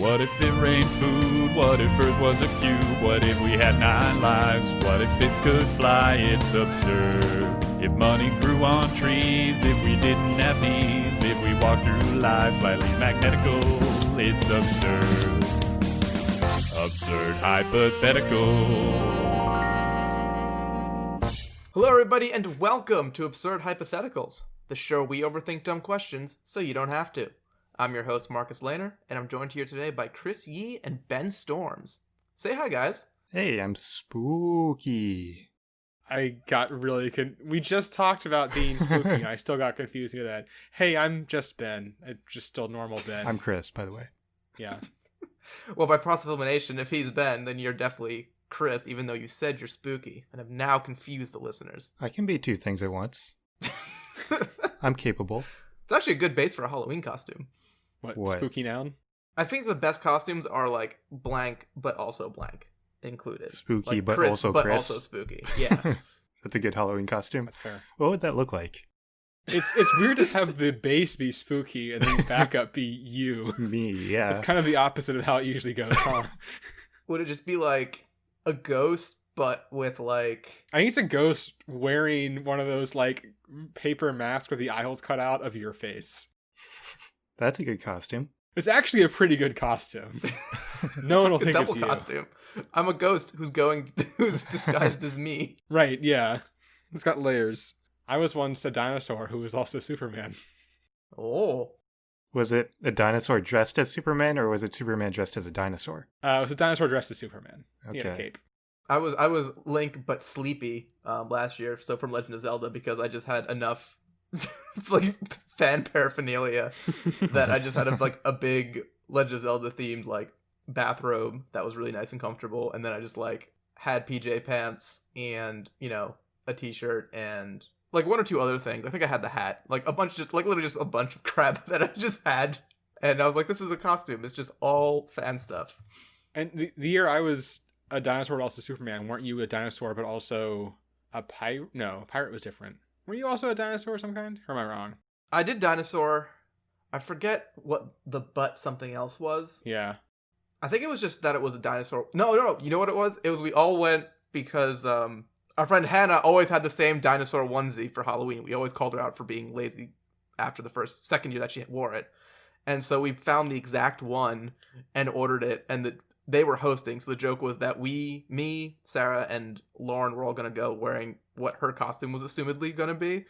What if it rained food? What if Earth was a cube? What if we had 9 lives? What if bits could fly? It's absurd. If money grew on trees, if we didn't have knees, if we walked through life slightly magnetical, it's absurd. Absurd Hypotheticals. Hello everybody and welcome to Absurd Hypotheticals, the show where we overthink dumb questions so you don't have to. I'm your host Marcus Lehner, and I'm joined here today by Chris Yee and Ben Storms. Say hi, guys. Hey, I'm spooky. I got really we just talked about being spooky and I still got confused into that. Hey, I'm just Ben. I'm just still normal Ben. I'm Chris, by the way. Yeah. Well, by process of elimination, if he's Ben, then you're definitely Chris, even though you said you're spooky, and have now confused the listeners. I can be two things at once. I'm capable. It's actually a good base for a Halloween costume. What? Spooky noun? I think the best costumes are like blank, but also blank included. Spooky, like but Chris, also but Chris. also spooky. Yeah. That's a good Halloween costume. That's fair. What would that look like? It's weird to have the base be spooky and the backup be you. Me, yeah. It's kind of the opposite of how it usually goes, huh? Would it just be like a ghost, but with like... I think it's a ghost wearing one of those like paper masks with the eye holes cut out of your face. That's a good costume. It's actually a pretty good costume. No one will think double it's you. costume. I'm a ghost who's disguised as me. Right, yeah. It's got layers. I was once a dinosaur who was also Superman. Oh. Was it a dinosaur dressed as Superman, or was it Superman dressed as a dinosaur? It was a dinosaur dressed as Superman. Okay. He had a cape. I was Link but sleepy last year, so from Legend of Zelda, because I just had enough like fan paraphernalia that I just had a big Legend of Zelda themed like bathrobe that was really nice and comfortable, and then I just like had PJ pants and, you know, a t-shirt and like one or two other things. I think I had the hat, like a bunch, just like literally just a bunch of crap that I just had, and I was like, this is a costume. It's just all fan stuff. And the year I was a dinosaur but also Superman, weren't you a dinosaur but also a pirate? No, a pirate was different. Were you also a dinosaur of some kind? Or am I wrong? I did dinosaur. I forget what the but something else was. Yeah. I think it was just that it was a dinosaur. No. You know what it was? It was we all went because our friend Hannah always had the same dinosaur onesie for Halloween. We always called her out for being lazy after the second year that she wore it. And so we found the exact one and ordered it, and they were hosting. So the joke was that me, Sarah, and Lauren were all going to go wearing what her costume was assumedly going to be.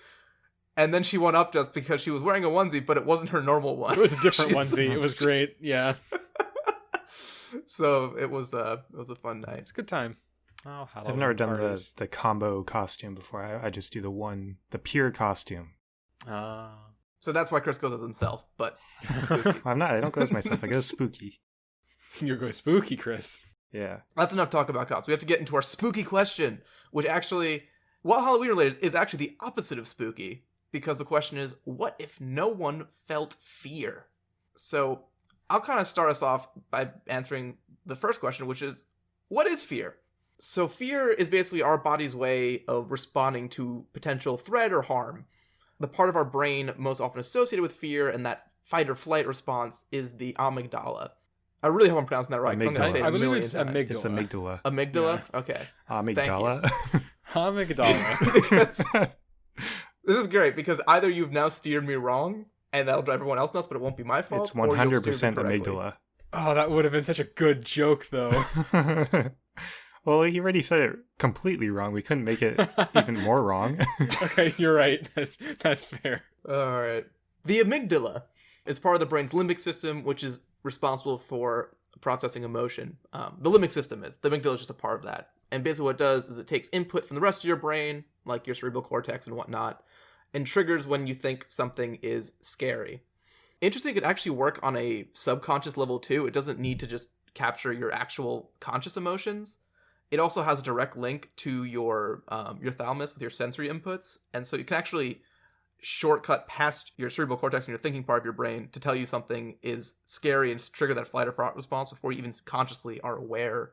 And then she went up to us because she was wearing a onesie, but it wasn't her normal one. It was a different onesie. It was great. Yeah. So it was a fun night. It's a good time. Oh, Halloween I've never done parties. the combo costume before. I just do the pure costume. So that's why Chris goes as himself, but I don't go as myself. I go spooky. You're going spooky, Chris. Yeah. That's enough talk about costumes. We have to get into our spooky question, which actually, while Halloween related, is actually the opposite of spooky, because the question is, what if no one felt fear? So I'll kind of start us off by answering the first question, which is, what is fear? So fear is basically our body's way of responding to potential threat or harm. The part of our brain most often associated with fear and that fight or flight response is the amygdala. I really hope I'm pronouncing that right. I'm gonna say it I a believe million it's times. amygdala. It's amygdala. Amygdala? Yeah. Okay. Amygdala. Amygdala. Because this is great, because either you've now steered me wrong, and that'll drive everyone else nuts, but it won't be my fault. It's 100% amygdala. Oh, that would have been such a good joke, though. Well, he already said it completely wrong. We couldn't make it even more wrong. Okay, you're right. That's fair. All right. The amygdala is part of the brain's limbic system, which is responsible for processing emotion. The limbic system is. The amygdala is just a part of that. And basically what it does is it takes input from the rest of your brain, like your cerebral cortex and whatnot, and triggers when you think something is scary. Interesting, it could actually work on a subconscious level too. It doesn't need to just capture your actual conscious emotions. It also has a direct link to your thalamus with your sensory inputs, and so you can actually shortcut past your cerebral cortex and your thinking part of your brain to tell you something is scary and trigger that flight or fright response before you even consciously are aware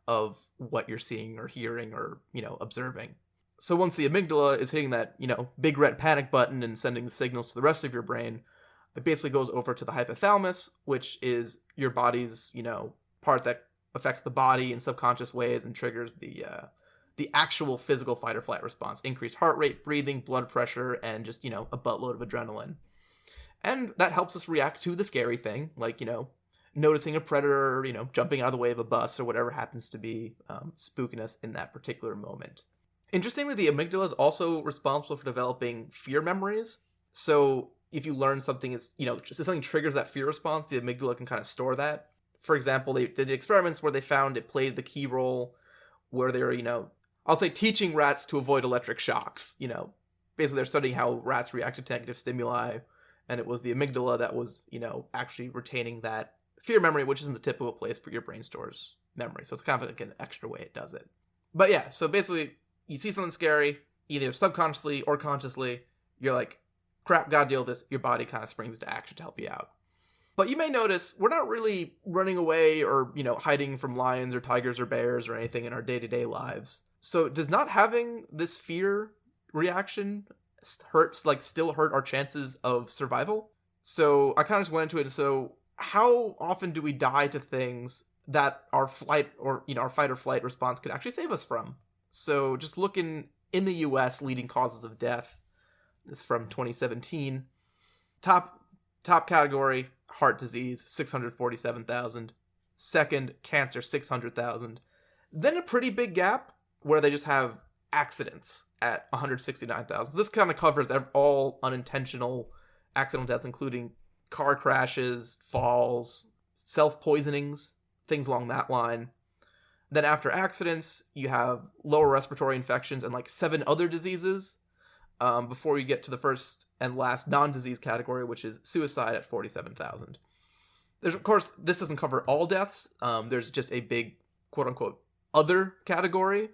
of what you're seeing or hearing or, you know, observing. So once the amygdala is hitting that, you know, big red panic button and sending the signals to the rest of your brain, It basically goes over to the hypothalamus, which is your body's, part that affects the body in subconscious ways and triggers the actual physical fight or flight response. Increased heart rate, breathing, blood pressure, and just, a buttload of adrenaline. And that helps us react to the scary thing, like, noticing a predator, jumping out of the way of a bus or whatever happens to be spooking us in that particular moment. Interestingly, the amygdala is also responsible for developing fear memories. So if you learn something is, just if something triggers that fear response, the amygdala can kind of store that. For example, they did experiments where they found it played the key role where they were, I'll say teaching rats to avoid electric shocks. Basically they're studying how rats reacted to negative stimuli, and it was the amygdala that was, actually retaining that fear memory, which isn't the typical place for your brain stores memory. So it's kind of like an extra way it does it. But yeah, so basically you see something scary, either subconsciously or consciously, you're like, crap, gotta deal with this. Your body kind of springs into action to help you out. But you may notice we're not really running away or, hiding from lions or tigers or bears or anything in our day-to-day lives. So does not having this fear reaction still hurt our chances of survival? So I kind of just went into it. So how often do we die to things that our flight or, our fight or flight response could actually save us from? So just looking in the US, leading causes of death, this is from 2017. Top category, heart disease, 647,000. Second, cancer, 600,000. Then a pretty big gap where they just have accidents at 169,000. This kind of covers all unintentional accidental deaths, including car crashes, falls, self-poisonings, things along that line. Then after accidents, you have lower respiratory infections and like 7 other diseases before you get to the first and last non-disease category, which is suicide at 47,000. There's, of course, this doesn't cover all deaths. There's just a big, quote-unquote, other category,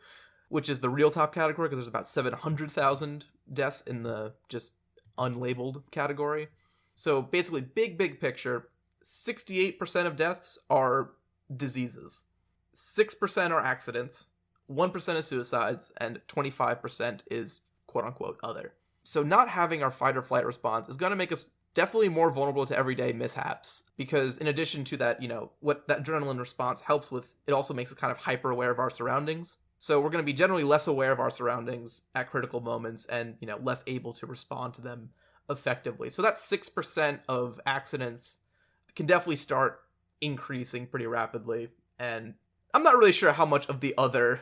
which is the real top category, because there's about 700,000 deaths in the just unlabeled category. So basically, big picture, 68% of deaths are diseases. 6% are accidents, 1% is suicides, and 25% is quote-unquote other. So not having our fight or flight response is going to make us definitely more vulnerable to everyday mishaps, because in addition to that, what that adrenaline response helps with, it also makes us kind of hyper aware of our surroundings. So we're going to be generally less aware of our surroundings at critical moments and, less able to respond to them effectively. So that 6% of accidents can definitely start increasing pretty rapidly. And I'm not really sure how much of the other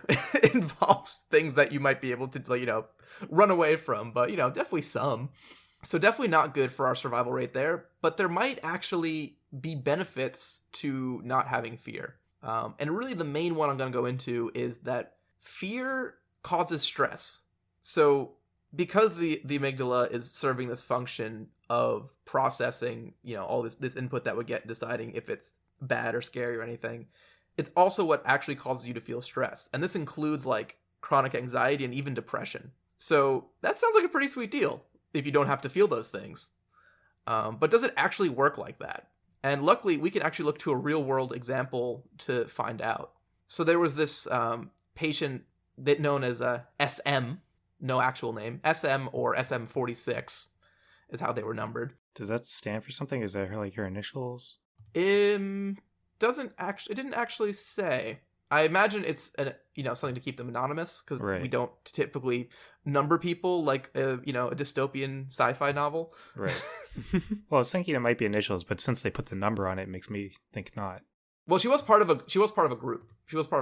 involves things that you might be able to, run away from, but, definitely some. So definitely not good for our survival rate there, but there might actually be benefits to not having fear. And really the main one I'm going to go into is that fear causes stress. So because the amygdala is serving this function of processing, all this input that we get and deciding if it's bad or scary or anything, it's also what actually causes you to feel stress. And this includes like chronic anxiety and even depression. So that sounds like a pretty sweet deal if you don't have to feel those things. But does it actually work like that? And luckily, we can actually look to a real world example to find out. So there was this patient that known as SM, no actual name, SM or SM46 is how they were numbered. Does that stand for something? Is that like her initials? It didn't actually say. I imagine it's something to keep them anonymous, because Right. we don't typically number people like a dystopian sci-fi novel. Right. Well, I was thinking it might be initials, but since they put the number on it, makes me think not. Well, she was part of a group. She was part of a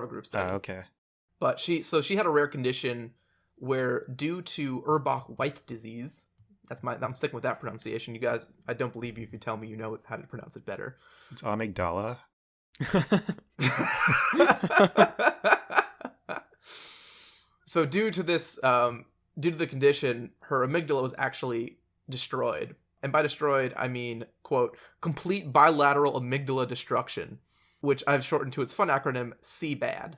group study. Okay. But she had a rare condition where, due to Urbach-White disease, I'm sticking with that pronunciation. You guys, I don't believe you if you tell me you know how to pronounce it better. It's amygdala. So due to the condition, her amygdala was actually destroyed. And by destroyed, I mean, quote, complete bilateral amygdala destruction, which I've shortened to its fun acronym, CBAD.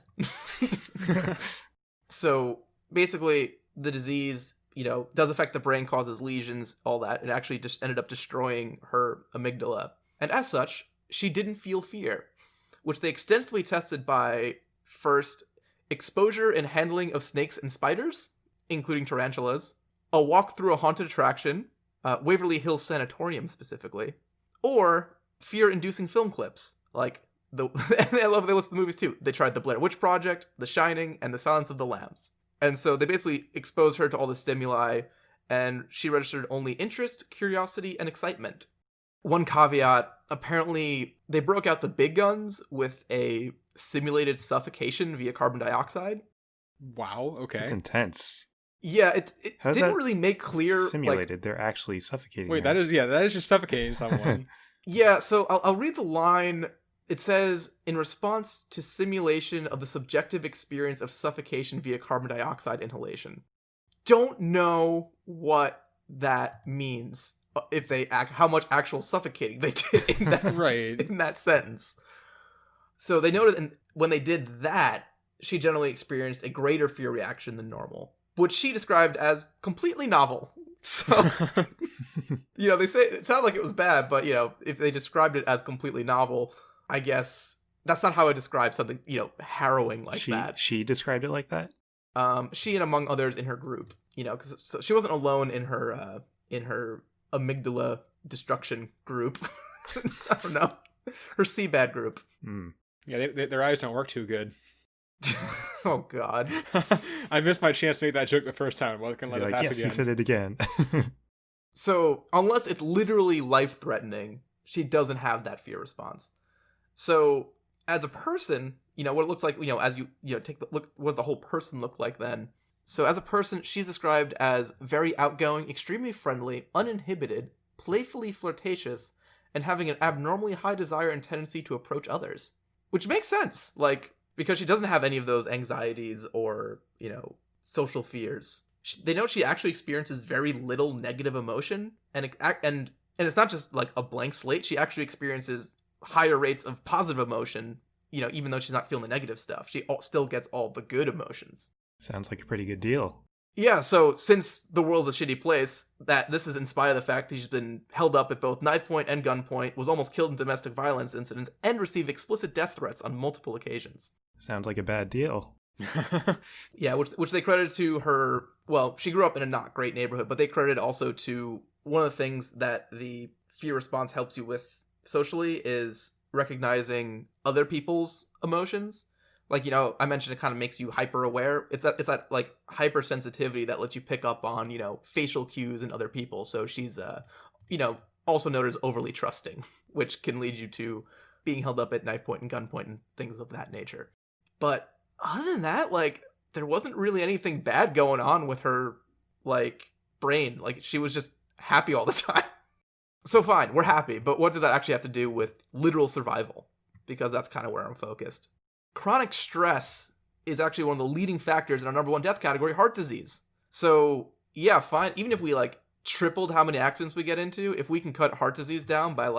So basically, the disease, does affect the brain, causes lesions, all that. It actually just ended up destroying her amygdala. And as such, she didn't feel fear, which they extensively tested by, first, exposure and handling of snakes and spiders, including tarantulas, a walk through a haunted attraction, Waverly Hills Sanatorium specifically, or fear-inducing film clips like I love they list the movies too. They tried the Blair Witch Project, The Shining, and The Silence of the Lambs. And so they basically exposed her to all the stimuli, and she registered only interest, curiosity, and excitement. One caveat, apparently they broke out the big guns with a simulated suffocation via carbon dioxide. Wow. Okay. It's intense. Yeah, it How's didn't that really make clear. Simulated. They're actually suffocating. Wait, her. that is just suffocating someone. Yeah, so I'll read the line. It says, in response to simulation of the subjective experience of suffocation via carbon dioxide inhalation. Don't know what that means. If they how much actual suffocating they did in that, Right. in that sentence. So they noted when they did that, she generally experienced a greater fear reaction than normal, which she described as completely novel. So, they say it sounded like it was bad, but, if they described it as completely novel, I guess that's not how I describe something, harrowing like that. She described it like that? She and among others in her group, because she wasn't alone in her amygdala destruction group. I don't know. Her CBAD group. Hmm. Yeah, their eyes don't work too good. Oh, God. I missed my chance to make that joke the first time. I wasn't going to let it pass yes, again. he said it again. So, unless it's literally life-threatening, she doesn't have that fear response. So, as a person, what it looks like, as you take the look, what does the whole person look like then? So, as a person, she's described as very outgoing, extremely friendly, uninhibited, playfully flirtatious, and having an abnormally high desire and tendency to approach others. Which makes sense, because she doesn't have any of those anxieties or, social fears. They note she actually experiences very little negative emotion, and it's not just like a blank slate. She actually experiences higher rates of positive emotion, even though she's not feeling the negative stuff. She still gets all the good emotions. Sounds like a pretty good deal. Yeah, so since the world's a shitty place, that this is in spite of the fact that she's been held up at both knife point and gunpoint, was almost killed in domestic violence incidents, and received explicit death threats on multiple occasions. Sounds like a bad deal. Yeah, which they credit to her. Well, she grew up in a not great neighborhood, but they credit also to one of the things that the fear response helps you with socially is recognizing other people's emotions. I mentioned it kind of makes you hyper aware. It's that like hypersensitivity that lets you pick up on, facial cues in other people. So she's also noted as overly trusting, which can lead you to being held up at knife point and gunpoint and things of that nature. But other than that, there wasn't really anything bad going on with her, brain. She was just happy all the time. So fine, we're happy. But what does that actually have to do with literal survival? Because that's kind of where I'm focused. Chronic stress is actually one of the leading factors in our number one death category, heart disease. So, yeah, fine. Even if we, tripled how many accidents we get into, if we can cut heart disease down by,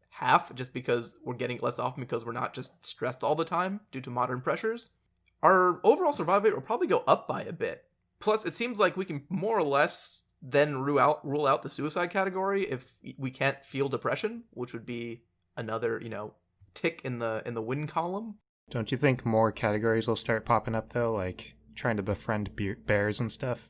half, just because we're getting less often because we're not just stressed all the time due to modern pressures, our overall survival rate will probably go up by a bit. Plus, it seems like we can more or less then rule out the suicide category if we can't feel depression, which would be another, tick in the win column. Don't you think more categories will start popping up, though, like trying to befriend bears and stuff?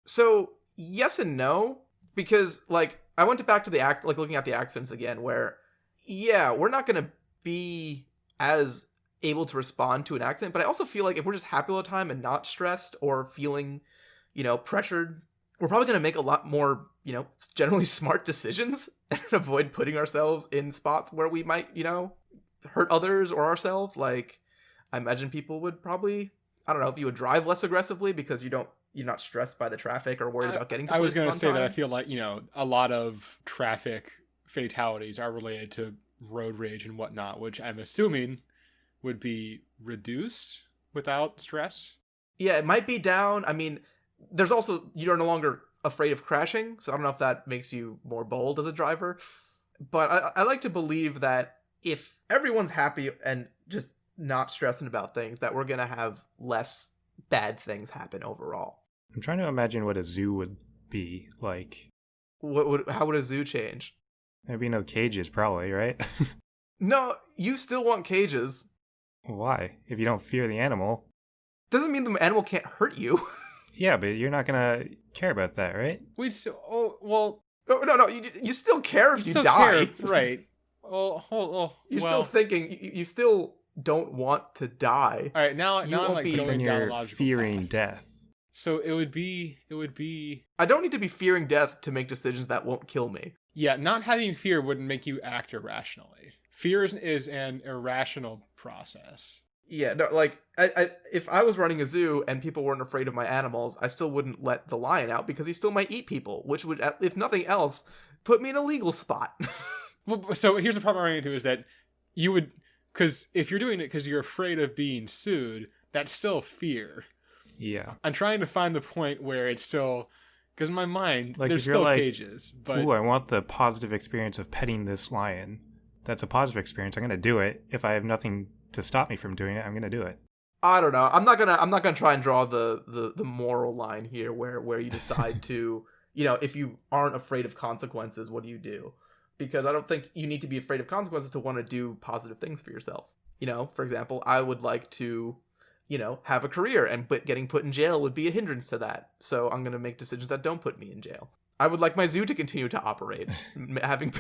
So, yes and no, because, I went back to looking at the accidents again, where, yeah, we're not going to be as able to respond to an accident, but I also feel like if we're just happy all the time and not stressed or feeling, pressured, we're probably going to make a lot more, generally smart decisions and avoid putting ourselves in spots where we might, hurt others or ourselves. I imagine people would probably, I don't know, if you would drive less aggressively because you're not stressed by the traffic or worried about getting to I was going to say that I feel like, a lot of traffic fatalities are related to road rage and whatnot, which I'm assuming would be reduced without stress. Yeah, it might be down. I mean, there's also, you're no longer afraid of crashing, so I don't know if that makes you more bold as a driver. But I like to believe that if everyone's happy and just not stressing about things, that we're going to have less bad things happen overall. I'm trying to imagine what a zoo would be like. How would a zoo change? There'd be no cages, probably, right? No, you still want cages. Why? If you don't fear the animal. Doesn't mean the animal can't hurt you. Yeah, but you're not gonna care about that, right? We'd still, No. You still care if you Still die. care, right? Oh, You're well, still thinking. You still don't want to die. all right. Now you I'm won't like be- going Then down a you're logical fearing path. death. So it would be. I don't need to be fearing death to make decisions that won't kill me. Yeah, not having fear wouldn't make you act irrationally. Fear is an irrational process. Yeah, no, like if I was running a zoo and people weren't afraid of my animals, I still wouldn't let the lion out because he still might eat people, which would, if nothing else, put me in a legal spot. Well, so here's the problem I'm running into is that you would, because if you're doing it because you're afraid of being sued, that's still fear. Yeah. I'm trying to find the point where it's still, because in my mind, Like, there's if you're still like, cages, but Ooh, I want the positive experience of petting this lion. That's a positive experience. I'm going to do it. If I have nothing to stop me from doing it, I'm going to do it. I don't know. I'm not gonna try and draw the moral line here where you decide to, if you aren't afraid of consequences, what do you do? Because I don't think you need to be afraid of consequences to want to do positive things for yourself. For example, I would like to, have a career, but getting put in jail would be a hindrance to that. So I'm gonna make decisions that don't put me in jail. I would like my zoo to continue to operate, having,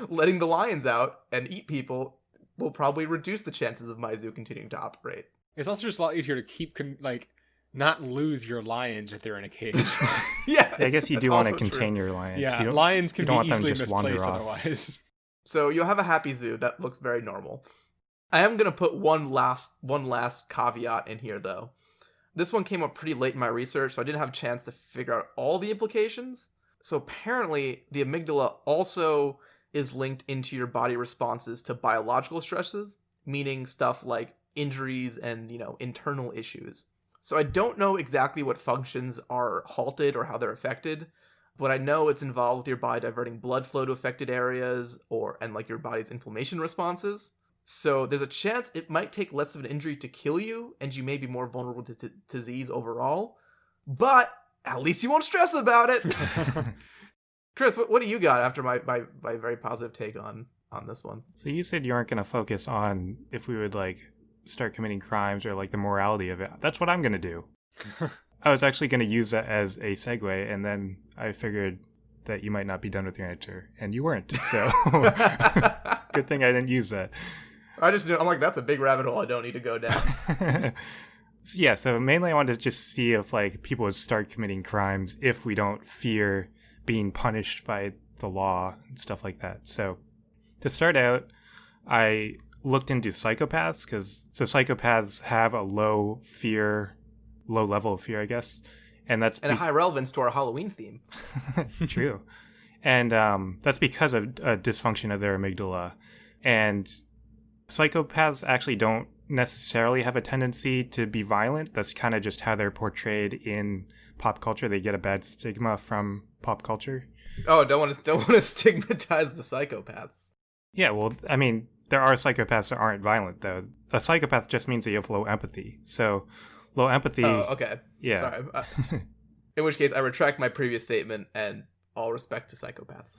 letting the lions out and eat people will probably reduce the chances of my zoo continuing to operate. it's also just a lot easier to keep, not lose your lions if they're in a cage. Yeah, I guess you that's do want to also true. contain your lions. Yeah, You don't- lions can you don't be want them to easily just wander misplaced off. otherwise. So you'll have a happy zoo that looks very normal. I am gonna put one last caveat in here though. This one came up pretty late in my research, so I didn't have a chance to figure out all the implications. So apparently, the amygdala also is linked into your body responses to biological stresses, meaning stuff like injuries and internal issues. So I don't know exactly what functions are halted or how they're affected, but I know it's involved with your body diverting blood flow to affected areas and like your body's inflammation responses. So there's a chance it might take less of an injury to kill you, and you may be more vulnerable to disease overall. But at least you won't stress about it. Chris, what do you got after my very positive take on this one? So you said you aren't going to focus on if we would like start committing crimes or like the morality of it. That's what I'm going to do. I was actually going to use that as a segue, and then I figured that you might not be done with your answer, and you weren't. So good thing I didn't use that. I'm like, that's a big rabbit hole I don't need to go down. Yeah, so mainly I wanted to just see if like people would start committing crimes if we don't fear being punished by the law and stuff like that. So to start out, I looked into psychopaths because psychopaths have a low level of fear, I guess. And that's a high relevance to our Halloween theme. True. And that's because of a dysfunction of their amygdala. And psychopaths actually don't necessarily have a tendency to be violent. That's kind of just how they're portrayed in pop culture. They get a bad stigma from pop culture. Oh, don't want to stigmatize the psychopaths. Yeah, well, I mean, there are psychopaths that aren't violent, though. A psychopath just means that you have low empathy. So, low empathy... Oh, okay. Yeah. Sorry. In which case, I retract my previous statement and all respect to psychopaths.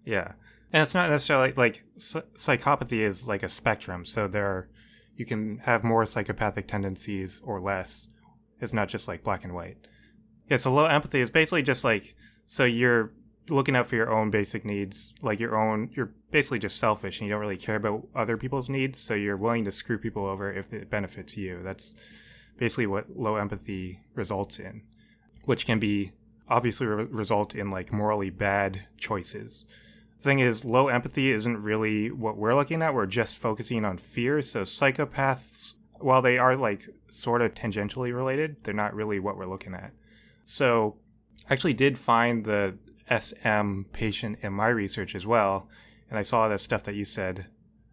Yeah. And it's not necessarily like psychopathy is like a spectrum. So you can have more psychopathic tendencies or less. It's not just like black and white. Yeah. So low empathy is basically just like, so you're looking out for your own basic needs, like you're basically just selfish and you don't really care about other people's needs. So you're willing to screw people over if it benefits you. That's basically what low empathy results in, which can be obviously result in like morally bad choices. Thing is, low empathy isn't really what we're looking at. We're just focusing on fear. So psychopaths, while they are like sort of tangentially related, they're not really what we're looking at. So I actually did find the SM patient in my research as well, and I saw the stuff that you said.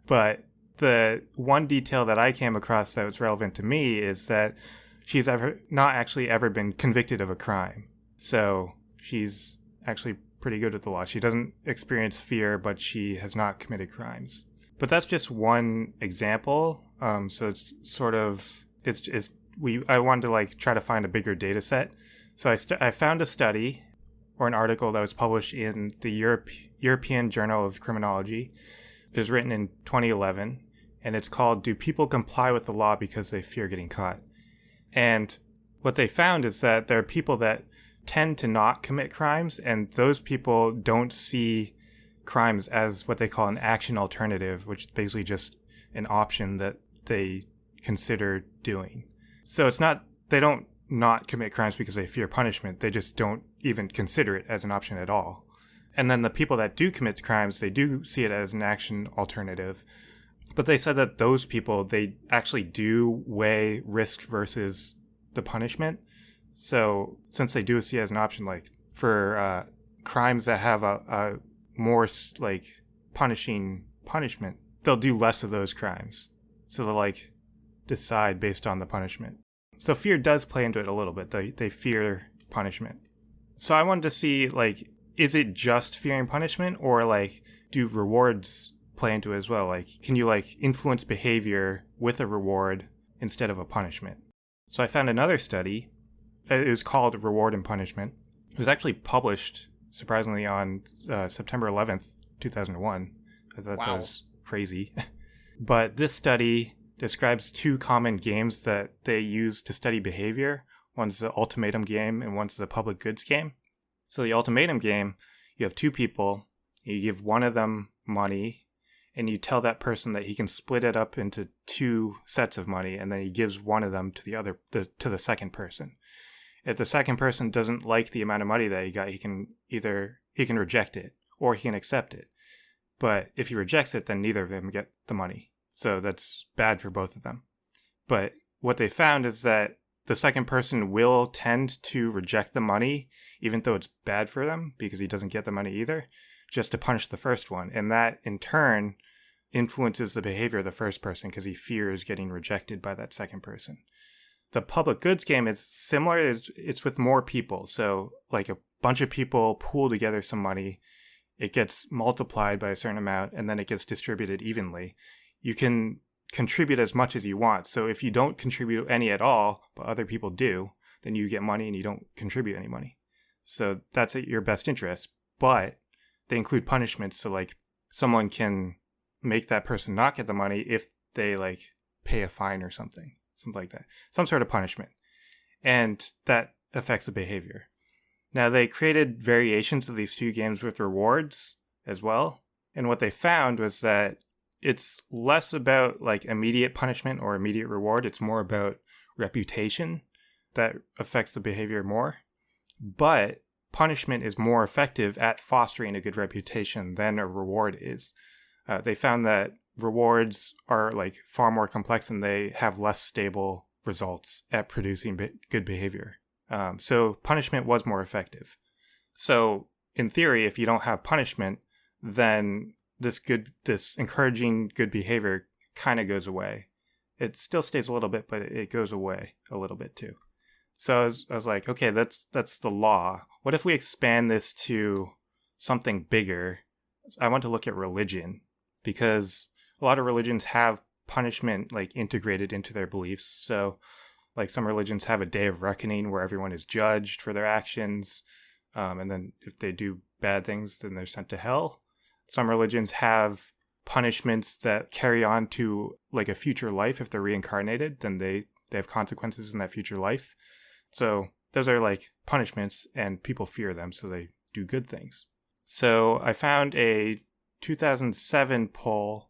But the one detail that I came across that was relevant to me is that she's not actually ever been convicted of a crime. So she's actually pretty good with the law. She doesn't experience fear, but she has not committed crimes. But that's just one example. So it's sort of I wanted to like try to find a bigger data set. So I found a study or an article that was published in the European Journal of Criminology. It was written in 2011, and it's called "Do People Comply with the Law Because They Fear Getting Caught?" And what they found is that there are people that tend to not commit crimes, and those people don't see crimes as what they call an action alternative, which is basically just an option that they consider doing. So it's not, they don't not commit crimes because they fear punishment. They just don't even consider it as an option at all. And then the people that do commit crimes, they do see it as an action alternative. But they said that those people, they actually do weigh risk versus the punishment. So since they do see it as an option, like for crimes that have a more like punishing punishment, they'll do less of those crimes. So they'll like decide based on the punishment. So fear does play into it a little bit. They fear punishment. So I wanted to see, like, is it just fearing punishment, or like do rewards play into it as well? Like, can you like influence behavior with a reward instead of a punishment? So I found another study. It was called Reward and Punishment. It was actually published, surprisingly, on September 11th, 2001. I thought that was crazy. But this study describes two common games that they use to study behavior. One's the ultimatum game and one's the public goods game. So the ultimatum game, you have two people, you give one of them money, and you tell that person that he can split it up into two sets of money, and then he gives one of them to the second person. If the second person doesn't like the amount of money that he got, he can reject it or he can accept it. But if he rejects it, then neither of them get the money. So that's bad for both of them. But what they found is that the second person will tend to reject the money, even though it's bad for them because he doesn't get the money either, just to punish the first one. And that in turn influences the behavior of the first person because he fears getting rejected by that second person. The public goods game is similar. It's with more people. So like a bunch of people pool together some money. It gets multiplied by a certain amount, and then it gets distributed evenly. You can contribute as much as you want. So if you don't contribute any at all, but other people do, then you get money and you don't contribute any money. So that's at your best interest. But they include punishments. So like someone can make that person not get the money if they like pay a fine or something like that. Some sort of punishment. And that affects the behavior. Now they created variations of these two games with rewards as well. And what they found was that it's less about like immediate punishment or immediate reward. It's more about reputation that affects the behavior more. But punishment is more effective at fostering a good reputation than a reward is. They found that rewards are like far more complex and they have less stable results at producing good behavior. So punishment was more effective. So in theory, if you don't have punishment, then this encouraging good behavior kind of goes away. It still stays a little bit, but it goes away a little bit too. So I was like, okay, that's the law. What if we expand this to something bigger? I want to look at religion, because a lot of religions have punishment like integrated into their beliefs. So like some religions have a day of reckoning where everyone is judged for their actions. And then if they do bad things, then they're sent to hell. Some religions have punishments that carry on to like a future life. If they're reincarnated, then they have consequences in that future life. So those are like punishments and people fear them, so they do good things. So I found a 2007 poll,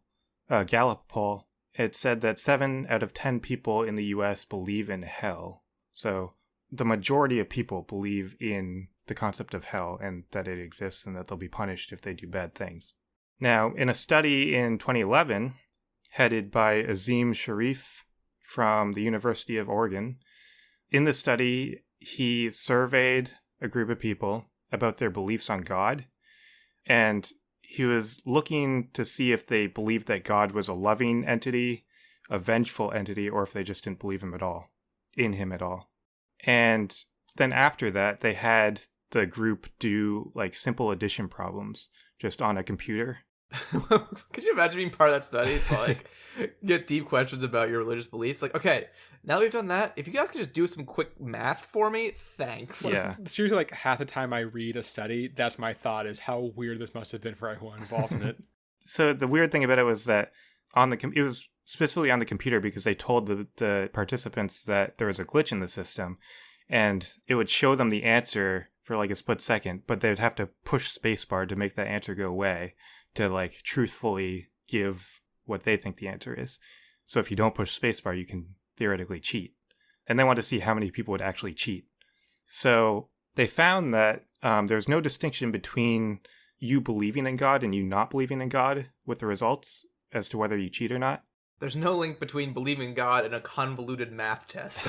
Gallup poll. It said that 7 out of 10 people in the US believe in hell. So the majority of people believe in the concept of hell and that it exists and that they'll be punished if they do bad things. Now, in a study in 2011, headed by Azim Sharif from the University of Oregon, in the study, he surveyed a group of people about their beliefs on God, and he was looking to see if they believed that God was a loving entity, a vengeful entity, or if they just didn't believe in him at all. And then after that, they had the group do like simple addition problems just on a computer. Could you imagine being part of that study? It's like, get deep questions about your religious beliefs. Like, okay, now that we've done that, if you guys could just do some quick math for me, thanks. Yeah. Seriously, like half the time I read a study, that's my thought, is how weird this must have been for everyone involved in it. So the weird thing about it was that it was specifically on the computer because they told the participants that there was a glitch in the system. and it would show them the answer for like a split second, but they'd have to push spacebar to make that answer go away to like truthfully give what they think the answer is. So if you don't push spacebar, you can theoretically cheat. And they want to see how many people would actually cheat. So they found that there's no distinction between you believing in God and you not believing in God with the results as to whether you cheat or not. There's no link between believing in God and a convoluted math test.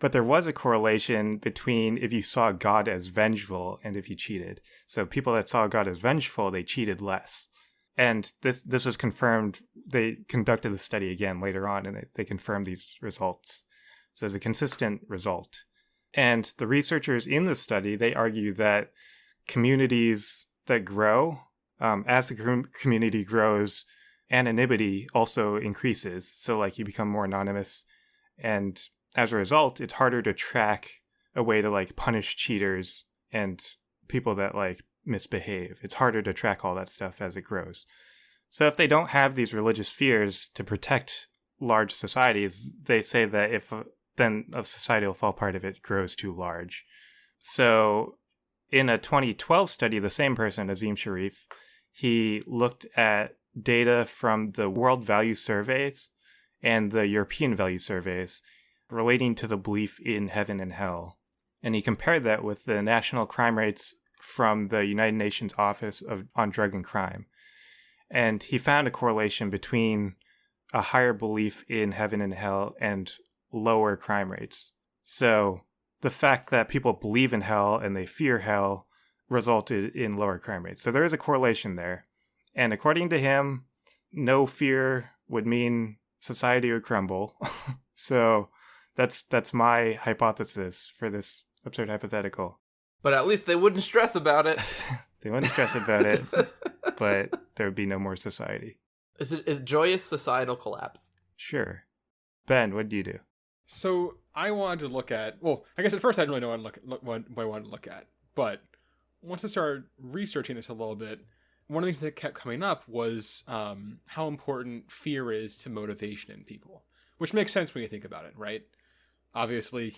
But there was a correlation between if you saw God as vengeful and if you cheated. So people that saw God as vengeful, they cheated less. And this was confirmed. They conducted the study again later on, and they confirmed these results. So there's a consistent result. And the researchers in the study, they argue that communities that grow, as the community grows, anonymity also increases. So like you become more anonymous, and as a result, it's harder to track a way to like punish cheaters and people that like misbehave. It's harder to track all that stuff as it grows. So if they don't have these religious fears to protect large societies, they say that then a society will fall apart if it grows too large. So in a 2012 study, the same person, Azim Sharif, he looked at data from the World Value Surveys and the European Value Surveys relating to the belief in heaven and hell. And he compared that with the national crime rates from the United Nations Office on Drug and Crime. And he found a correlation between a higher belief in heaven and hell and lower crime rates. So the fact that people believe in hell and they fear hell resulted in lower crime rates. So there is a correlation there. And according to him, no fear would mean society would crumble. So that's my hypothesis for this absurd hypothetical. But at least they wouldn't stress about it. They wouldn't stress about it, but there would be no more society. Is joyous societal collapse. Sure. Ben, what do you do? So I wanted to look at, well, I guess at first I didn't really know what I wanted to look at. But once I started researching this a little bit, one of the things that kept coming up was how important fear is to motivation in people. Which makes sense when you think about it, right? Obviously,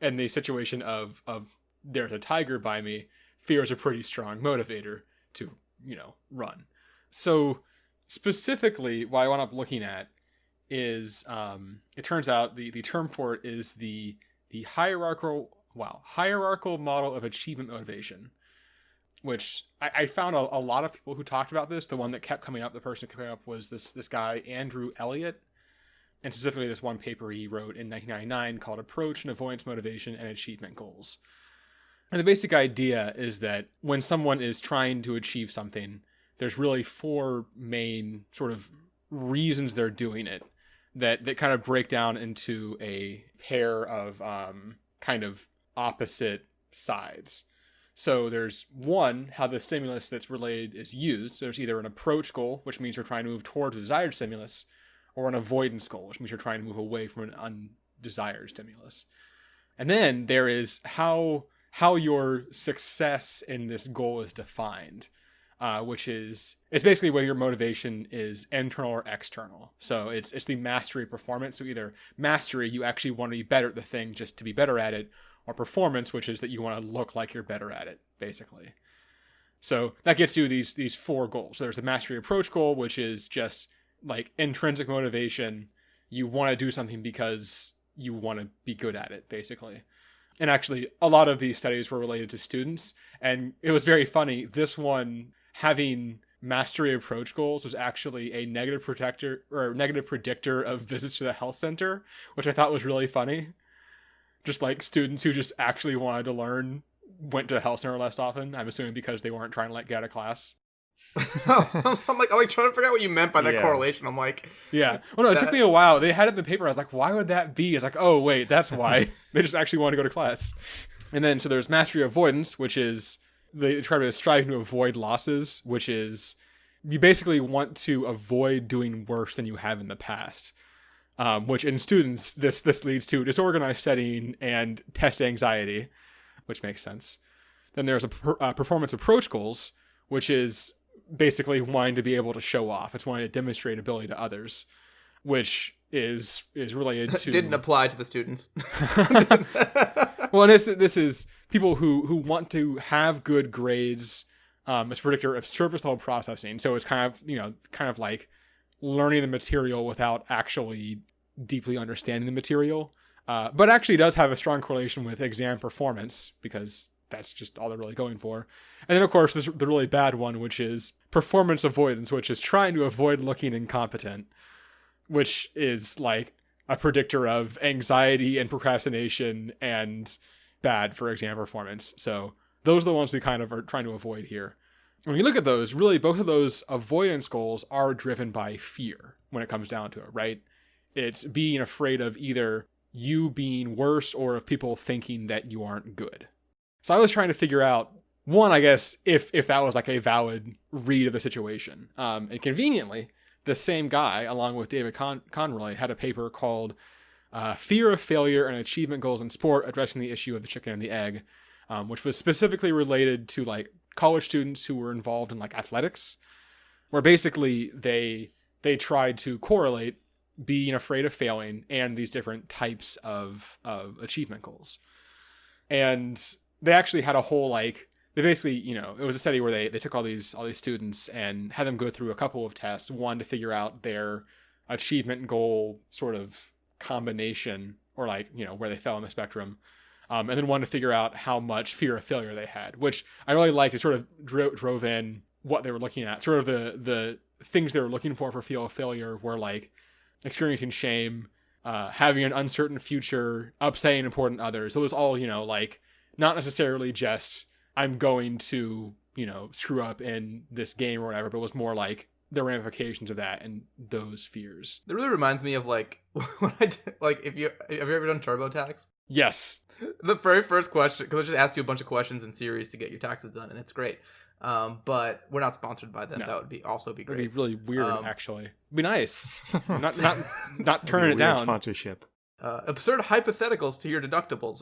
in the situation of there's a tiger by me, fear is a pretty strong motivator to, run. So specifically, what I wound up looking at is, it turns out the term for it is the hierarchical model of achievement motivation, which I found a lot of people who talked about this. The one that kept coming up, the person who came up was this guy, Andrew Elliott. And specifically this one paper he wrote in 1999 called Approach and Avoidance Motivation and Achievement Goals. And the basic idea is that when someone is trying to achieve something, there's really four main sort of reasons they're doing it that kind of break down into a pair of kind of opposite sides. So there's one, how the stimulus that's related is used. So there's either an approach goal, which means you're trying to move towards a desired stimulus, or an avoidance goal, which means you're trying to move away from an undesired stimulus. And then there is how your success in this goal is defined, which is, it's basically whether your motivation is internal or external. So it's the mastery performance. So either mastery, you actually want to be better at the thing just to be better at it, or performance, which is that you want to look like you're better at it, basically. So that gets you these four goals. So there's the mastery approach goal, which is just like intrinsic motivation. You want to do something because you want to be good at it, basically. And actually, a lot of these studies were related to students, and it was very funny. This one, having mastery approach goals, was actually a negative predictor of visits to the health center, which I thought was really funny. Just like students who just actually wanted to learn went to the health center less often. I'm assuming because they weren't trying to get out of class. I'm like trying to figure out what you meant by that correlation. I'm like, yeah. Well, no, it took me a while. They had it in the paper. I was like, why would that be? It's like, oh wait, that's why. They just actually want to go to class. And then so there's mastery avoidance, which is they try to strive to avoid losses, which is you basically want to avoid doing worse than you have in the past. Which in students, this leads to disorganized studying and test anxiety, which makes sense. Then there's a performance approach goals, which is basically wanting to be able to show off. It's wanting to demonstrate ability to others, which is related to Didn't apply to the students. well, this is people who want to have good grades as a predictor of surface level processing. So it's kind of like learning the material without actually deeply understanding the material. But actually does have a strong correlation with exam performance, because that's just all they're really going for. And then, of course, there's the really bad one, which is performance avoidance, which is trying to avoid looking incompetent, which is like a predictor of anxiety and procrastination and bad for exam performance. So those are the ones we kind of are trying to avoid here. When you look at those, really both of those avoidance goals are driven by fear when it comes down to it, right? It's being afraid of either you being worse or of people thinking that you aren't good. So I was trying to figure out, one, I guess, if that was like a valid read of the situation. And conveniently, the same guy, along with David Conroy, had a paper called Fear of Failure and Achievement Goals in Sport, addressing the issue of the chicken and the egg, which was specifically related to like college students who were involved in like athletics, where basically they tried to correlate being afraid of failing and these different types of achievement goals. And they actually had a whole they basically, it was a study where they took all these students and had them go through a couple of tests, one to figure out their achievement goal sort of combination, or where they fell on the spectrum. And then one to figure out how much fear of failure they had, which I really liked. It sort of drove in what they were looking at. Sort of the things they were looking for fear of failure were like experiencing shame, having an uncertain future, upsetting important others. It was all, not necessarily just I'm going to, screw up in this game or whatever, but it was more like the ramifications of that and those fears. It really reminds me of when I did, have you ever done TurboTax? Yes. The very first question, because I just asked you a bunch of questions in series to get your taxes done, and it's great. But we're not sponsored by them. No. That would also be great. It'd be really weird, actually. It'd be nice. not turning it down. Sponsorship. Absurd hypotheticals to your deductibles.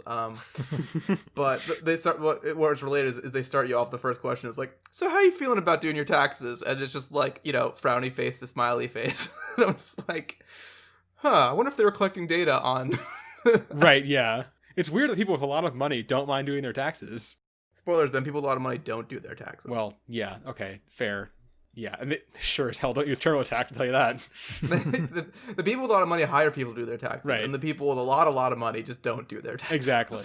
But they start where it's related is they start you off. The first question is like, so how are you feeling about doing your taxes? And it's just like, frowny face to smiley face. And I'm just like, I wonder if they were collecting data on. Right. Yeah. It's weird that people with a lot of money don't mind doing their taxes. Spoilers, Ben. People with a lot of money don't do their taxes. Well, yeah. Okay. Fair. Yeah, and they sure as hell don't use TurboTax, to tell you that. the people with a lot of money hire people to do their taxes, right. And the people with a lot of money just don't do their taxes. Exactly.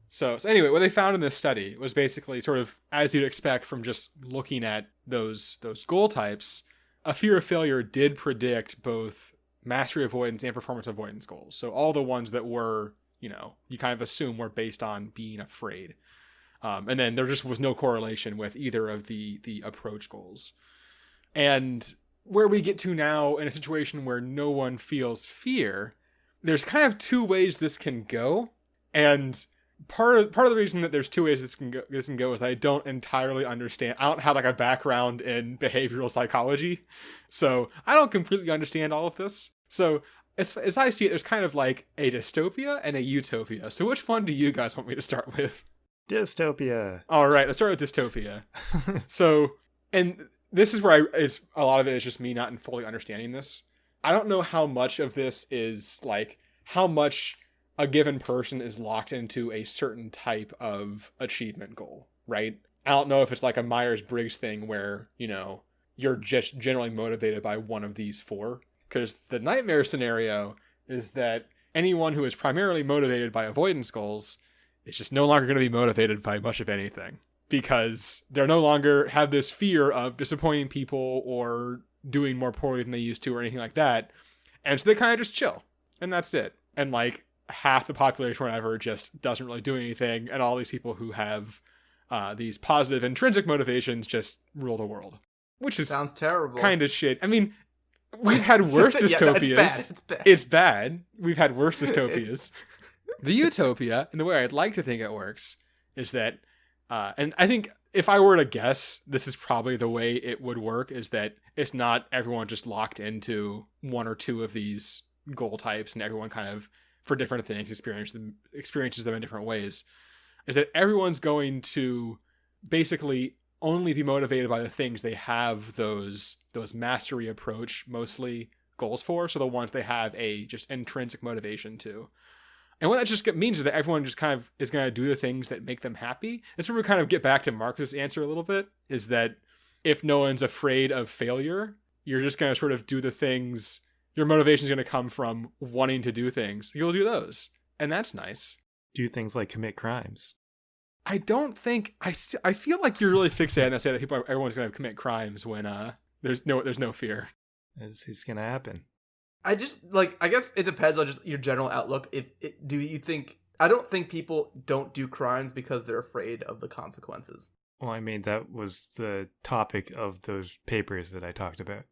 So anyway, what they found in this study was basically sort of, as you'd expect from just looking at those goal types, a fear of failure did predict both mastery avoidance and performance avoidance goals. So all the ones that were, you kind of assume were based on being afraid. And then there just was no correlation with either of the approach goals. And where we get to now in a situation where no one feels fear, there's kind of two ways this can go. And part of the reason that there's two ways this can go is I don't entirely understand. I don't have a background in behavioral psychology, so I don't completely understand all of this. So as I see it, there's kind of like a dystopia and a utopia. So which one do you guys want me to start with? Dystopia. All right, let's start with dystopia. So, and this is where a lot of it is just me not fully understanding this. I don't know how much of this is how much a given person is locked into a certain type of achievement goal, right? I don't know if it's like a Myers-Briggs thing where, you're just generally motivated by one of these four. Because the nightmare scenario is that anyone who is primarily motivated by avoidance goals is just no longer going to be motivated by much of anything. Because they're no longer have this fear of disappointing people or doing more poorly than they used to or anything like that. And so they kind of just chill. And that's it. And half the population or whatever just doesn't really do anything. And all these people who have these positive intrinsic motivations just rule the world. Which sounds terrible. Kind of shit. I mean, we've had worse dystopias. Yeah, it's bad. It's bad. We've had worse dystopias. The utopia, and the way I'd like to think it works, is that and I think if I were to guess, this is probably the way it would work, is that it's not everyone just locked into one or two of these goal types and everyone kind of, for different things, experiences them in different ways. Is that everyone's going to basically only be motivated by the things they have those mastery approach, mostly, goals for, so the ones they have a just intrinsic motivation to. And what that just means is that everyone just kind of is going to do the things that make them happy. That's where we kind of get back to Marcus' answer a little bit, is that if no one's afraid of failure, you're just going to sort of do the things, your motivation is going to come from wanting to do things. You'll do those. And that's nice. Do things like commit crimes. I don't think, I feel like you're really fixated on that, say that everyone's going to commit crimes when there's no fear. It's going to happen. I guess it depends on just your general outlook. Do you think, I don't think people don't do crimes because they're afraid of the consequences. Well, I mean, that was the topic of those papers that I talked about.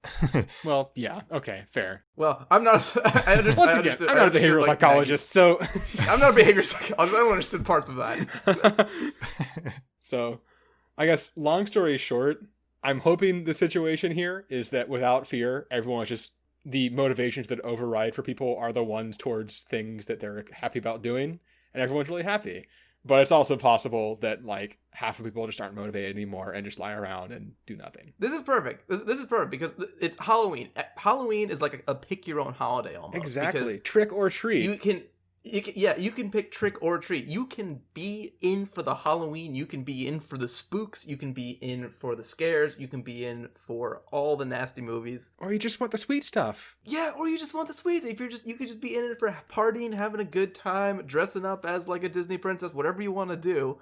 Well, yeah, okay, fair. Well, I'm not. I understand. Once again, I'm not a behavioral psychologist, so I'm not a behavioral psychologist. I don't understand parts of that. So, I guess long story short, I'm hoping the situation here is that without fear, everyone is just, the motivations that override for people are the ones towards things that they're happy about doing, and everyone's really happy. But it's also possible that like half of people just aren't motivated anymore and just lie around and do nothing. This is perfect. This is perfect because it's Halloween. Halloween is like a pick your own holiday almost. Exactly. Trick or treat. You can pick trick or treat. You can be in for the Halloween. You can be in for the spooks. You can be in for the scares. You can be in for all the nasty movies. Or you just want the sweet stuff. Yeah, or you just want the sweets. You could just be in it for partying, having a good time, dressing up as like a Disney princess, whatever you want to do.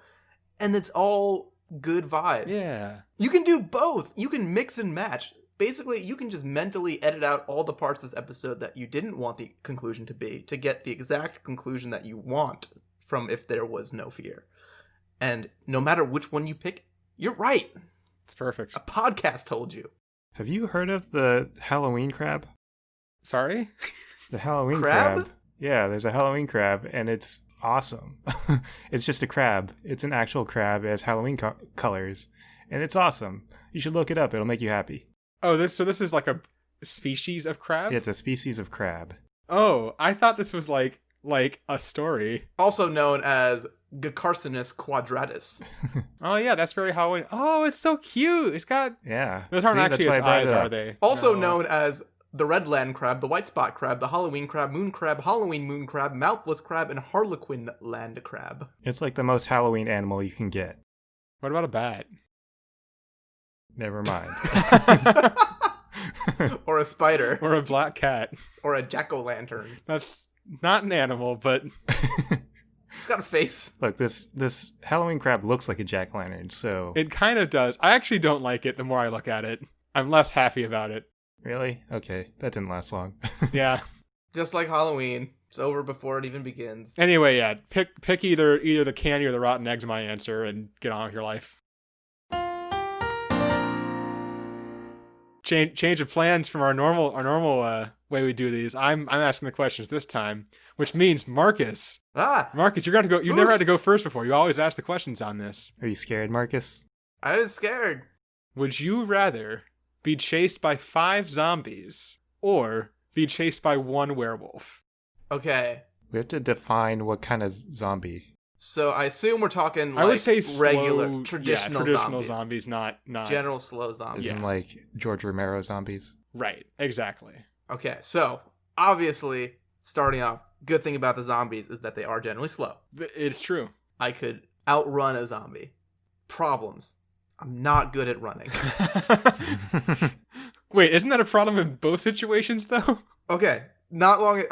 And it's all good vibes. Yeah. You can do both. You can mix and match. Basically, you can just mentally edit out all the parts of this episode that you didn't want the conclusion to be to get the exact conclusion that you want from if there was no fear. And no matter which one you pick, you're right. It's perfect. A podcast told you. Have you heard of the Halloween crab? Sorry? The Halloween Crab? crab? Yeah, there's a Halloween crab, and it's awesome. It's just a crab. It's an actual crab. It has Halloween colors, and it's awesome. You should look it up. It'll make you happy. Oh, this is like a species of crab? Yeah, it's a species of crab. Oh, I thought this was like a story. Also known as Gacarcinus quadratus. Oh yeah, that's very Halloween. Oh, it's so cute. It's got Yeah. those aren't See, actually that's its why I brought eyes, it are up. they? Also No. known as the red land crab, the white spot crab, the Halloween crab, moon crab, Halloween moon crab, mouthless crab, and harlequin land crab. It's like the most Halloween animal you can get. What about a bat? Never mind. Or a spider. Or a black cat? Or a jack-o'-lantern. That's not an animal, but It's got a face. Look, this Halloween crab looks like a jack-o'-lantern, so... it kind of does. I actually don't like it the more I look at it. I'm less happy about it. Really? Okay, that didn't last long. Yeah. Just like Halloween. It's over before it even begins. Anyway, yeah. Pick either the candy or the rotten eggs, my answer, and get on with your life. Change of plans from our normal way we do these. I'm asking the questions this time, which means Marcus, you're gonna go. You never had to go first before. You always ask the questions on this. Are you scared, Marcus? I was scared. Would you rather be chased by 5 zombies or be chased by 1 werewolf? Okay. We have to define what kind of zombie. So I assume we're talking like I would say regular, slow, traditional zombies, not general slow zombies. Isn't like George Romero zombies? right. Exactly. Okay, so obviously, starting off, good thing about the zombies is that they are generally slow. It's true. I could outrun a zombie. Problems. I'm not good at running. Wait, isn't that a problem in both situations though? Okay, I'm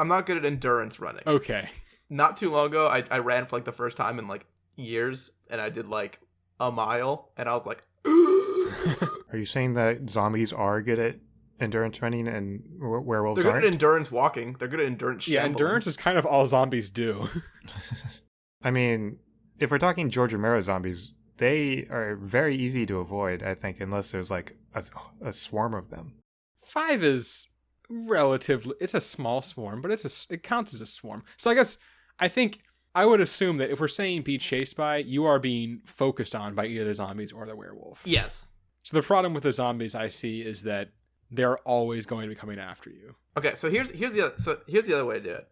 not good at endurance running. Okay. Not too long ago, I ran for like the first time in like years, and I did like a mile, and I was like, Are you saying that zombies are good at endurance running and werewolves they're good aren't? at endurance walking. They're good at endurance Yeah, shambling. endurance is kind of all zombies do. I mean, if we're talking George Romero zombies, they are very easy to avoid, I think, unless there's like a swarm of them. 5 is relatively, it's a small swarm, but it counts as a swarm. So I think I would assume that if we're saying be chased by, you are being focused on by either the zombies or the werewolf. Yes. So the problem with the zombies I see is that they're always going to be coming after you. Okay, so here's the other way to do it.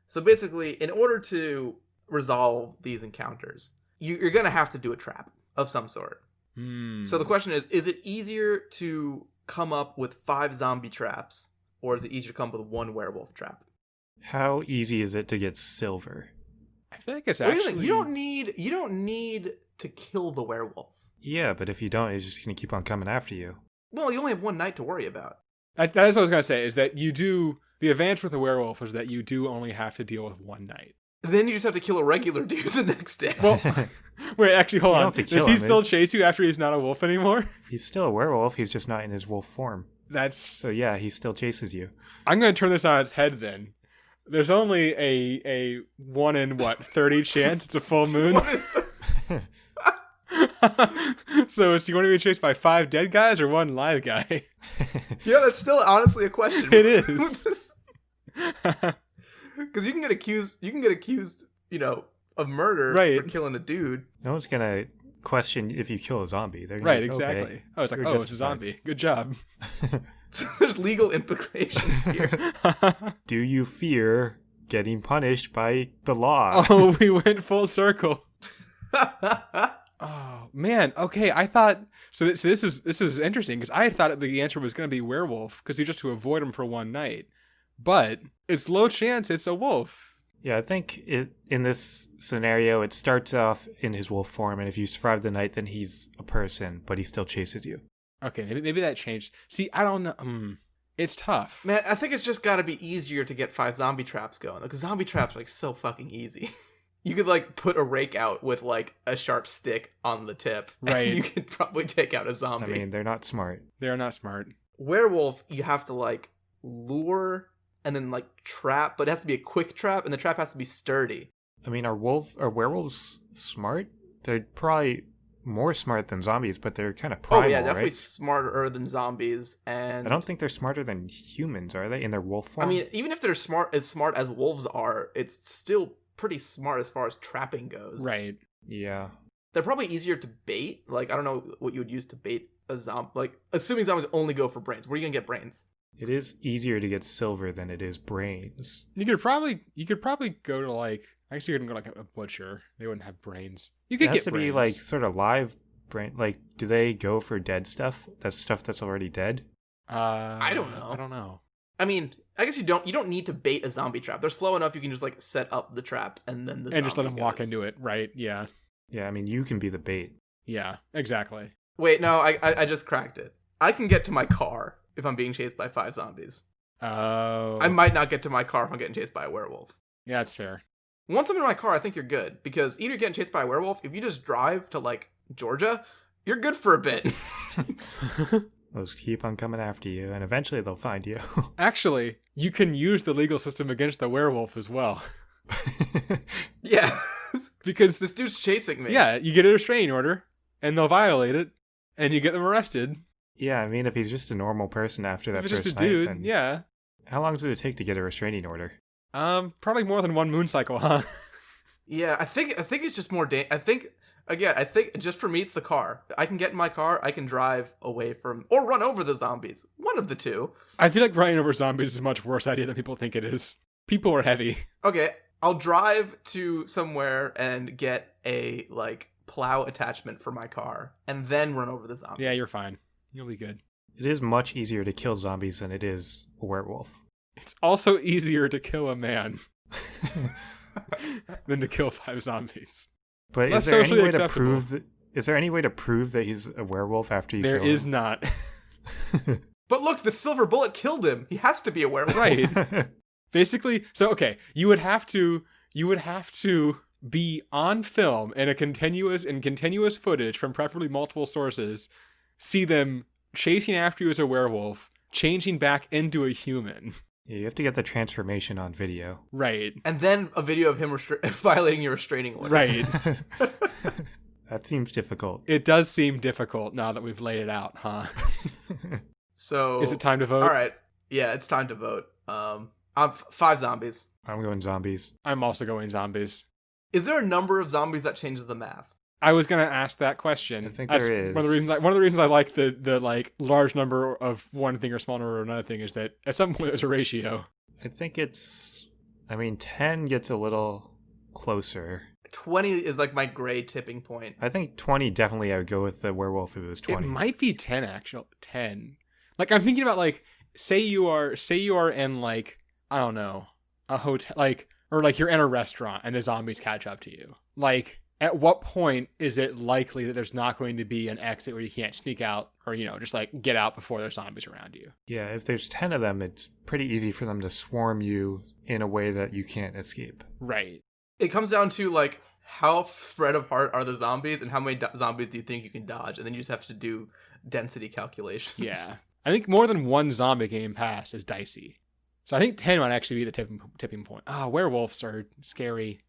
So basically, in order to resolve these encounters, you're gonna have to do a trap of some sort. So the question is it easier to come up with 5 zombie traps or is it easier to come up with one werewolf trap? How easy is it to get silver? I feel like it's What do you actually... think? You don't need to kill the werewolf. Yeah, but if you don't, he's just going to keep on coming after you. Well, you only have one night to worry about. That is what I was going to say, is that you do... The advantage with a werewolf is that you do only have to deal with one night. Then you just have to kill a regular dude the next day. Well, wait, actually, hold You on. don't have to Does kill he him, still chase you after he's not a wolf anymore? He's still a werewolf, he's just not in his wolf form. That's... So yeah, he still chases you. I'm going to turn this on its head then. There's only a 1 in, 30 chance it's a full moon? So do you want to be chased by 5 dead guys or 1 live guy? Yeah, that's still honestly a question. It is. Because you can get accused, you know, of murder Right. for killing a dude. No one's going to question if you kill a zombie. They're gonna Right, be like, exactly. Okay. Oh, it's like, You're oh, it's a justified. zombie. Good job. So there's legal implications here. Do you fear getting punished by the law? Oh, we went full circle. Oh man, okay. I thought so. This is interesting because I thought the answer was going to be werewolf because you just to avoid him for 1 night, but it's low chance it's a wolf. Yeah, I think in this scenario, it starts off in his wolf form, and if you survive the night, then he's a person, but he still chases you. Okay, maybe that changed. See, I don't know. It's tough. Man, I think it's just got to be easier to get 5 zombie traps going, because zombie traps are like so fucking easy. You could like put a rake out with like a sharp stick on the tip, Right. And you could probably take out a I zombie. mean, they're not smart. They're not smart. Werewolf, you have to like lure and then like trap, but it has to be a quick trap, and the trap has to be sturdy. I mean, are werewolves smart? They're probably more smart than zombies, but they're kind of primal, Oh yeah, definitely right? smarter than zombies. And I don't think they're smarter than humans, are they? In their wolf form? I mean, even if they're as smart as wolves are, it's still pretty smart as far as trapping goes. Right. yeah. They're probably easier to bait. Like, I don't know what you would use to bait a zombie. Like, assuming zombies only go for brains. Where are you gonna get brains? It is easier to get silver than it is brains. You could probably go to like. I guess you couldn't go to like a butcher. They wouldn't have brains. You could It has get to brains. be like sort of live brain. Like, do they go for dead stuff? That's stuff that's already dead? I don't know. I don't know. I mean, I guess you don't need to bait a zombie trap. They're slow enough you can just like set up the trap and then And just let them walk into it. Right. Yeah. Yeah, I mean, you can be the bait. Yeah. Exactly. Wait, no, I just cracked it. I can get to my car if I'm being chased by 5 zombies. Oh. I might not get to my car if I'm getting chased by a werewolf. Yeah, that's fair. Once I'm in my car, I think you're good, because either you're getting chased by a werewolf, if you just drive to like Georgia, you're good for a bit. They'll just keep on coming after you, and eventually they'll find you. Actually, you can use the legal system against the werewolf as well. Yeah, Because this dude's chasing me. yeah, you get a restraining order and they'll violate it and you get them arrested. Yeah, I mean, if he's just a normal person after that If it's first just a night, dude, then yeah. how long does it take to get a restraining order? Probably more than 1 moon cycle, huh? Yeah, I think it's just more I think just for me it's the car. I can get in my car, I can drive away from or run over the zombies. One of the two. I feel like running over zombies is a much worse idea than people think it is. People are heavy. Okay, I'll drive to somewhere and get a like plow attachment for my car and then run over the zombies. Yeah, you're fine. You'll be good. It is much easier to kill zombies than it is a werewolf. It's also easier to kill a man than to kill 5 zombies. But Less is there any socially way to acceptable. prove that? Is there any way to prove that he's a werewolf after you There kill is him? not. But look, the silver bullet killed him. He has to be a werewolf. Right. Basically, so okay, you would have to be on film in continuous footage from preferably multiple sources, see them chasing after you as a werewolf, changing back into a human. Yeah, you have to get the transformation on video. Right. And then a video of him violating your restraining order. Right. That seems difficult. It does seem difficult now that we've laid it out, huh? So Is it time to vote? All right. Yeah, it's time to vote. I'm 5 zombies. I'm going zombies. I'm also going zombies. Is there a number of zombies that changes the math? I was gonna ask that question. I think That's there is. One of the reasons I like the like large number of one thing or small number of another thing is that at some point there's a ratio. I think it's. I mean, 10 gets a little closer. 20 is like my gray tipping point. I think 20 definitely I would go with the werewolf if it was 20. It might be 10 actually. 10. Like I'm thinking about like say you are in like, I don't know, a hotel, like, or like you're in a restaurant and the zombies catch up to you. Like, at what point is it likely that there's not going to be an exit where you can't sneak out or, just like get out before there's zombies around you? Yeah, if there's 10 of them, it's pretty easy for them to swarm you in a way that you can't escape. Right. It comes down to like how spread apart are the zombies and how many zombies do you think you can dodge, and then you just have to do density calculations. Yeah. I think more than one zombie game pass is dicey. So I think 10 might actually be the tipping point. Werewolves are scary,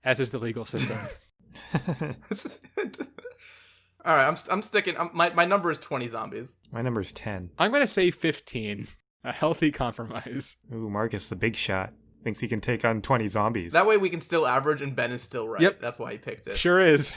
as is the legal system. All right, I'm sticking. My number is 20 zombies. My number is 10. I'm going to say 15. A healthy compromise. Ooh, Marcus, the big shot, thinks he can take on 20 zombies. That way we can still average and Ben is still right. Yep. That's why he picked it. Sure is.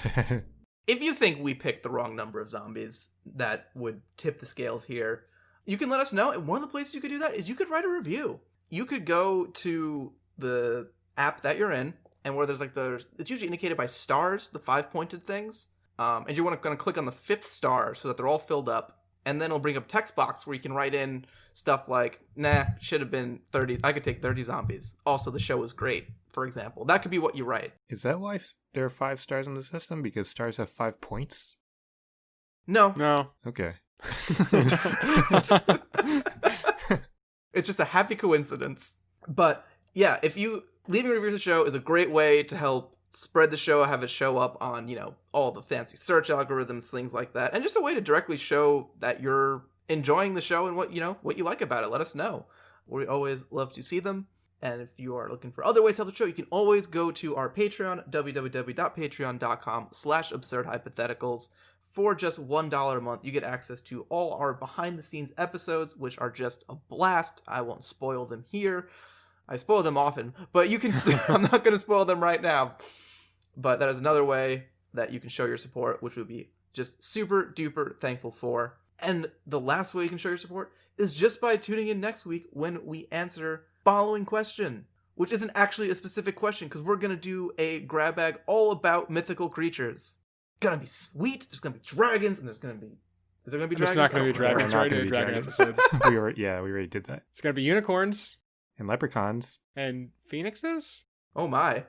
If you think we picked the wrong number of zombies that would tip the scales here, you can let us know. And one of the places you could do that is you could write a review. You could go to the app that you're in, and where there's it's usually indicated by stars, the 5-pointed things. And you're going to click on the 5th star so that they're all filled up. And then it'll bring up a text box where you can write in stuff like, nah, should have been 30. I could take 30 zombies. Also, the show was great, for example. That could be what you write. Is that why there are 5 stars in the system? Because stars have 5 points? No. Okay. It's just a happy coincidence. But yeah, if you leaving a review of the show is a great way to help spread the show, have it show up on, all the fancy search algorithms, things like that. And just a way to directly show that you're enjoying the show and what you like about it. Let us know. We always love to see them. And if you are looking for other ways to help the show, you can always go to our Patreon, www.patreon.com/absurdhypotheticals. For just $1 a month, you get access to all our behind-the-scenes episodes, which are just a blast. I won't spoil them here. I spoil them often, but you can I'm not going to spoil them right now. But that is another way that you can show your support, which would be just super duper thankful for. And the last way you can show your support is just by tuning in next week when we answer following question, which isn't actually a specific question because we're going to do a grab bag all about mythical creatures. Gonna be sweet. There's gonna be dragons, and is there gonna be dragons? There's not gonna be dragons. We're We're not already gonna did a be dragon dragons. episode. we already did that. It's gonna be unicorns And leprechauns. and phoenixes. Oh my.